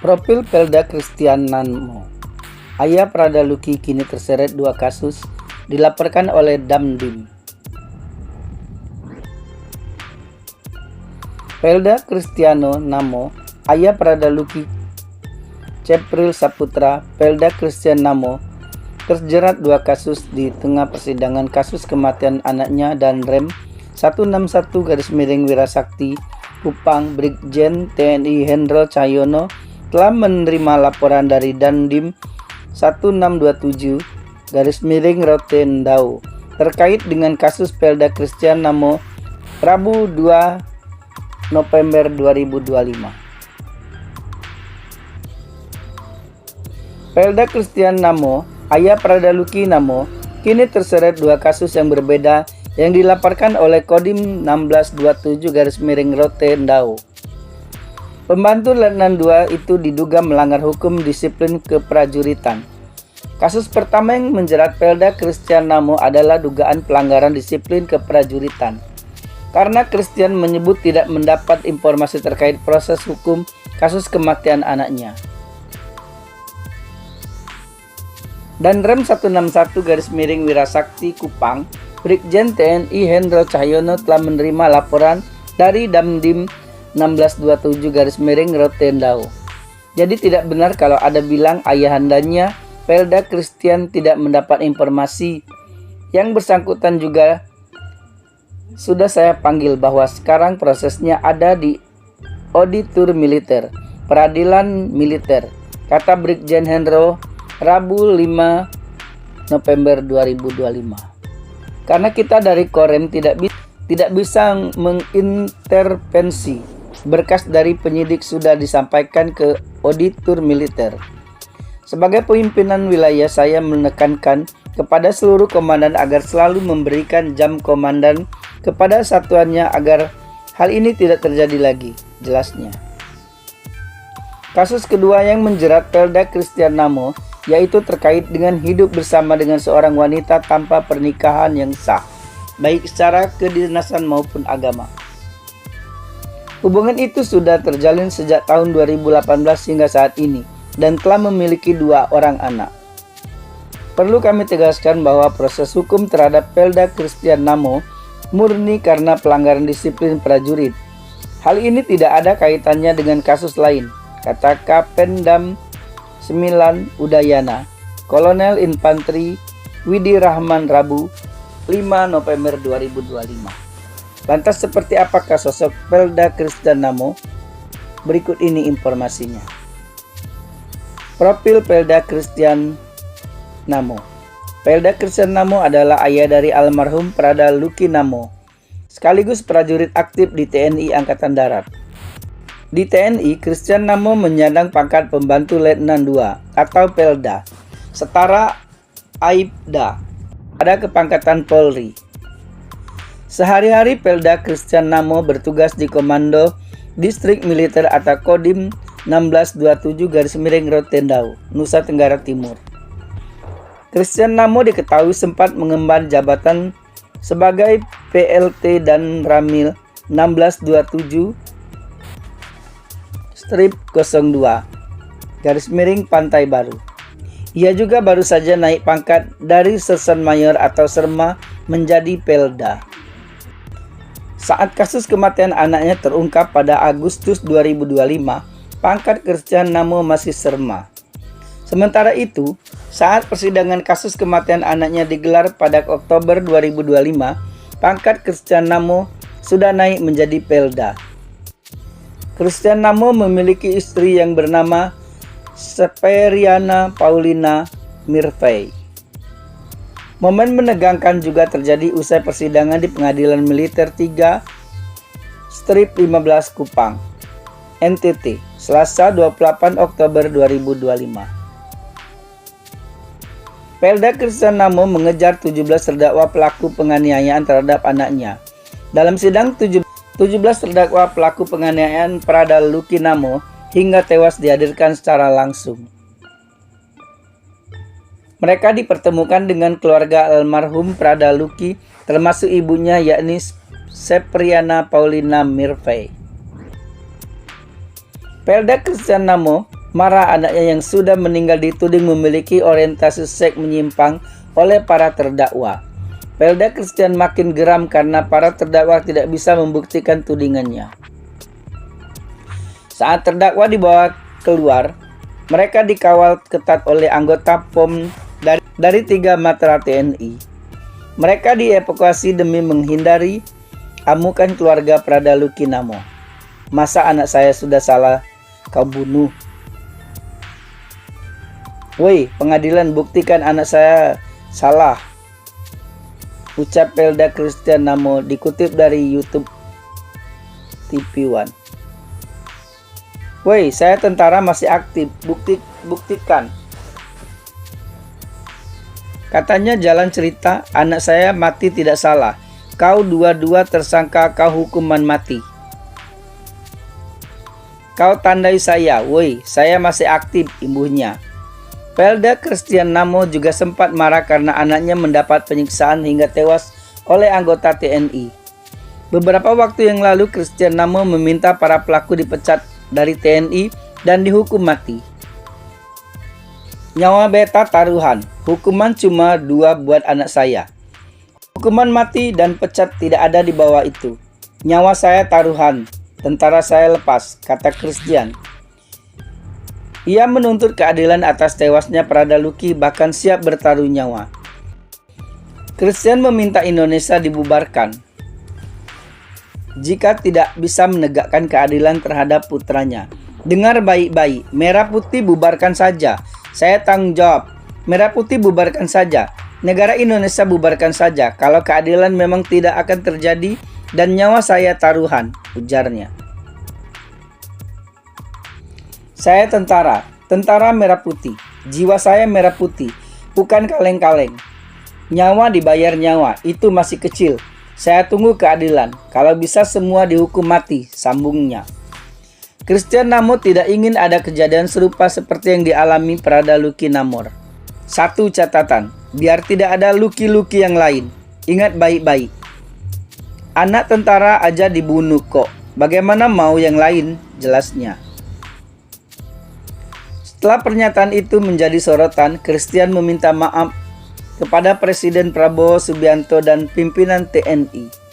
Profil Pelda Christian Namo. Ayah Prada Luki kini terseret 2 kasus dilaporkan oleh Damdim. Pelda Cristiano Namo, ayah Prada Luki Cepril Saputra, Pelda Christian Namo terjerat 2 kasus di tengah persidangan kasus kematian anaknya dan Rem 161 Wirasakti Kupang. Brigjen TNI Hendro Cahyono telah menerima laporan dari Dandim 1627 Rotendao terkait dengan kasus Pelda Christian Namo Rabu 2 November 2025. Pelda Christian Namo, ayah Prada Luki Namo, kini terseret 2 kasus yang berbeda yang dilaporkan oleh Kodim 1627 Rotendao. Pembantu Letnan 2 itu diduga melanggar hukum disiplin keprajuritan. Kasus pertama yang menjerat Pelda Christian Namo adalah dugaan pelanggaran disiplin keprajuritan. Karena Christian menyebut tidak mendapat informasi terkait proses hukum kasus kematian anaknya. Dan Rem 161 Wirasakti Kupang, Brigjen TNI Hendro Cahyono telah menerima laporan dari Damdim 1627 Rotendao. Jadi tidak benar kalau ada bilang ayahandanya Pelda Christian tidak mendapat informasi. Yang bersangkutan juga sudah saya panggil bahwa sekarang prosesnya ada di Auditor Militer, Peradilan Militer, kata Brigjen Hendro Rabu 5 November 2025. Karena kita dari Korem tidak bisa mengintervensi. Berkas dari penyidik sudah disampaikan ke Auditor Militer. Sebagai pimpinan wilayah, saya menekankan kepada seluruh komandan agar selalu memberikan jam komandan kepada satuannya agar hal ini tidak terjadi lagi, jelasnya. Kasus kedua yang menjerat Pelda Christian Namo yaitu terkait dengan hidup bersama dengan seorang wanita tanpa pernikahan yang sah, baik secara kedinasan maupun agama. Hubungan itu sudah terjalin sejak tahun 2018 hingga saat ini dan telah memiliki 2 orang anak. Perlu kami tegaskan bahwa proses hukum terhadap Pelda Christian Namo murni karena pelanggaran disiplin prajurit. Hal ini tidak ada kaitannya dengan kasus lain, kata Kapendam 9 Udayana, Kolonel Infanteri Widi Rahman Rabu 5 November 2025. Lantas seperti apakah sosok Pelda Christian Namo? Berikut ini informasinya. Profil Pelda Christian Namo. Pelda Christian Namo adalah ayah dari almarhum Prada Luki Namo, sekaligus prajurit aktif di TNI Angkatan Darat. Di TNI, Christian Namo menyandang pangkat pembantu Letnan 2 atau Pelda, setara Aibda pada kepangkatan Polri. Sehari-hari Pelda Christian Namo bertugas di Komando Distrik Militer atau Kodim 1627 Rotendao, Nusa Tenggara Timur. Christian Namo diketahui sempat mengemban jabatan sebagai PLT dan Ramil 1627-02 Pantai Baru. Ia juga baru saja naik pangkat dari Sersan Mayor atau Serma menjadi Pelda. Saat kasus kematian anaknya terungkap pada Agustus 2025, pangkat Christian Namo masih Serma. Sementara itu, saat persidangan kasus kematian anaknya digelar pada Oktober 2025, pangkat Christian Namo sudah naik menjadi Pelda. Christian Namo memiliki istri yang bernama Seperiana Paulina Mirvei. Momen menegangkan juga terjadi usai persidangan di Pengadilan Militer 3-15 Kupang, NTT, Selasa 28 Oktober 2025. Pelda Christian Namo mengejar 17 terdakwa pelaku penganiayaan terhadap anaknya. Dalam sidang 17 terdakwa pelaku penganiayaan Prada Luki Namo hingga tewas dihadirkan secara langsung. Mereka dipertemukan dengan keluarga almarhum Prada Luki, termasuk ibunya yakni Seperiana Paulina Mirvei. Pelda Christian Namo marah anaknya yang sudah meninggal dituding memiliki orientasi seks menyimpang oleh para terdakwa. Pelda Christian makin geram karena para terdakwa tidak bisa membuktikan tudingannya. Saat terdakwa dibawa keluar, mereka dikawal ketat oleh anggota POM dari 3 matra TNI. Mereka dievakuasi demi menghindari amukan keluarga Prada Lucky Namo. Masa anak saya sudah salah kau bunuh? Woi, pengadilan, buktikan anak saya salah, ucap Pelda Christian Namo dikutip dari YouTube TV One. Woi, saya tentara masih aktif, buktikan. Katanya jalan cerita, anak saya mati tidak salah. Kau dua-dua tersangka, kau hukuman mati. Kau tandai saya, woi, saya masih aktif, imbuhnya. Pelda Christian Namo juga sempat marah karena anaknya mendapat penyiksaan hingga tewas oleh anggota TNI. Beberapa waktu yang lalu, Christian Namo meminta para pelaku dipecat dari TNI dan dihukum mati. Nyawa beta taruhan, hukuman cuma 2 buat anak saya. Hukuman mati dan pecat tidak ada di bawah itu. Nyawa saya taruhan, tentara saya lepas, kata Christian. Ia menuntut keadilan atas tewasnya Prada Lucky, bahkan siap bertaruh nyawa. Christian meminta Indonesia dibubarkan jika tidak bisa menegakkan keadilan terhadap putranya. Dengar baik-baik, Merah Putih bubarkan saja. Saya tanggung jawab. Merah Putih bubarkan saja. Negara Indonesia bubarkan saja. Kalau keadilan memang tidak akan terjadi dan nyawa saya taruhan, ujarnya. Saya tentara Merah Putih. Jiwa saya merah putih, bukan kaleng-kaleng. Nyawa dibayar nyawa, itu masih kecil. Saya tunggu keadilan. Kalau bisa semua dihukum mati, sambungnya. Christian Namo tidak ingin ada kejadian serupa seperti yang dialami Prada Lucky Namor. Satu catatan, biar tidak ada Lucky-Lucky yang lain. Ingat baik-baik. Anak tentara aja dibunuh kok. Bagaimana mau yang lain, jelasnya. Setelah pernyataan itu menjadi sorotan, Christian meminta maaf kepada Presiden Prabowo Subianto dan pimpinan TNI.